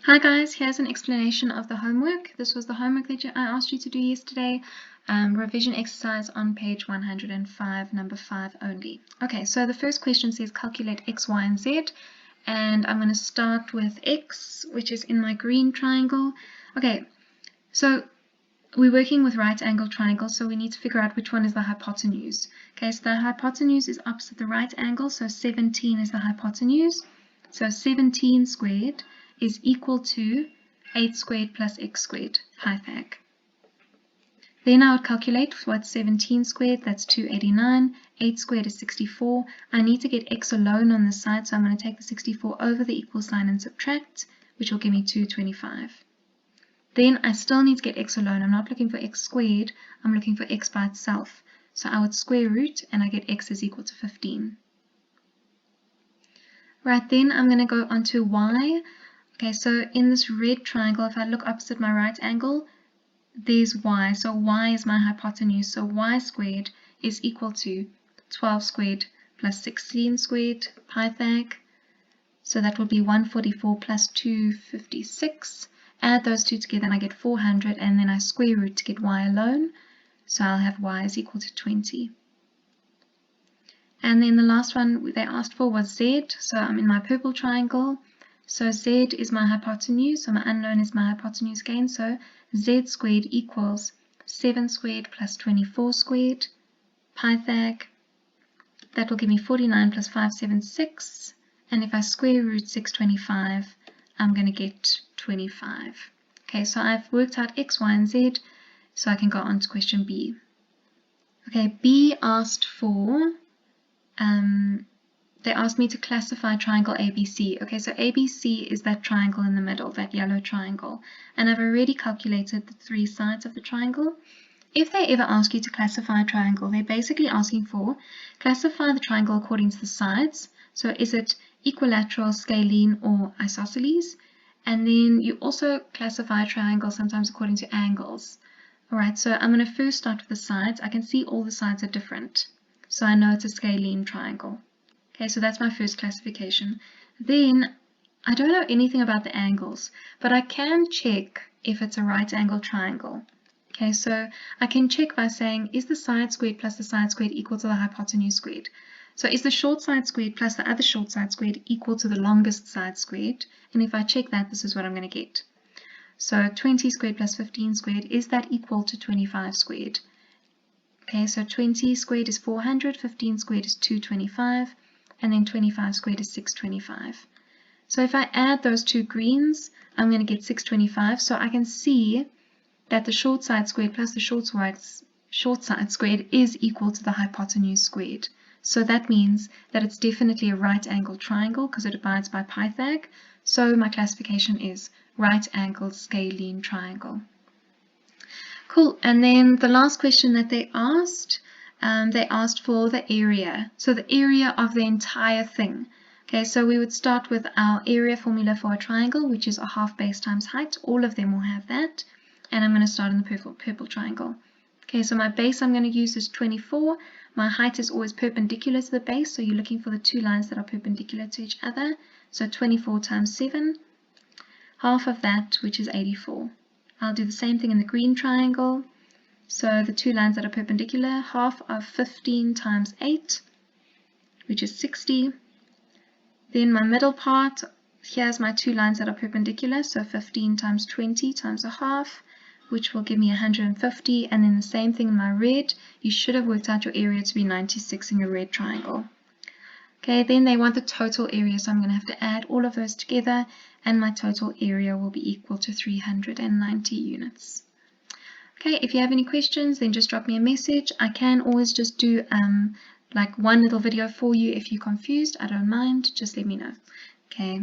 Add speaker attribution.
Speaker 1: Hi guys, here's an explanation of the homework. This was the homework that I asked you to do yesterday. Revision exercise on page 105, number 5 only. Okay, so the first question says calculate x, y, and z. And I'm going to start with x, which is in my green triangle. Okay, so we're working with right angle triangles, so we need to figure out which one is the hypotenuse. Okay, so the hypotenuse is opposite the right angle, so 17 is the hypotenuse. So 17 squared is equal to 8 squared plus x squared, Pythag. Then I would calculate what's 17 squared, that's 289, 8 squared is 64. I need to get x alone on this side, so I'm going to take the 64 over the equal sign and subtract, which will give me 225. Then I still need to get x alone. I'm not looking for x squared, I'm looking for x by itself. So I would square root and I get x is equal to 15. Right, then I'm going to go on to y. Okay, so in this red triangle, if I look opposite my right angle, there's y. So y is my hypotenuse. So y squared is equal to 12 squared plus 16 squared, Pythag. So that will be 144 plus 256. Add those two together and I get 400, and then I square root to get y alone. So I'll have y is equal to 20. And then the last one they asked for was z. So I'm in my purple triangle. So z is my hypotenuse, so my unknown is my hypotenuse again. So z squared equals 7 squared plus 24 squared, Pythag. That will give me 49 plus 576. And if I square root 625, I'm going to get 25. Okay, so I've worked out x, y, and z, so I can go on to question B. Okay, B asked for, they asked me to classify triangle ABC. Okay, so ABC is that triangle in the middle, that yellow triangle. And I've already calculated the 3 sides of the triangle. If they ever ask you to classify a triangle, they're basically asking for classify the triangle according to the sides. So is it equilateral, scalene, or isosceles? And then you also classify a triangle sometimes according to angles. Alright, so I'm going to first start with the sides. I can see all the sides are different. So I know it's a scalene triangle. Okay, so that's my first classification. Then, I don't know anything about the angles, but I can check if it's a right angle triangle. Okay, so I can check by saying, is the side squared plus the side squared equal to the hypotenuse squared? So is the short side squared plus the other short side squared equal to the longest side squared? And if I check that, this is what I'm going to get. So 20 squared plus 15 squared, is that equal to 25 squared? Okay, so 20 squared is 400, 15 squared is 225, and then 25 squared is 625. So if I add those two greens, I'm going to get 625. So I can see that the short side squared plus the short side squared is equal to the hypotenuse squared. So that means that it's definitely a right angle triangle because it abides by Pythag. So my classification is right angled scalene triangle. Cool. And then the last question that they asked for the area. So the area of the entire thing. Okay, so we would start with our area formula for a triangle, which is a half base times height. All of them will have that. And I'm going to start in the purple triangle. Okay, so my base I'm going to use is 24. My height is always perpendicular to the base, so you're looking for the two lines that are perpendicular to each other. So 24 times 7, half of that, which is 84. I'll do the same thing in the green triangle. So the two lines that are perpendicular, half of 15 times 8, which is 60. Then my middle part, here's my two lines that are perpendicular, so 15 times 20 times a half, which will give me 150. And then the same thing in my red. You should have worked out your area to be 96 in your red triangle. Okay, then they want the total area, so I'm going to have to add all of those together, and my total area will be equal to 390 units. Okay, if you have any questions, then just drop me a message. I can always just do like one little video for you if you're confused. I don't mind, just let me know. Okay,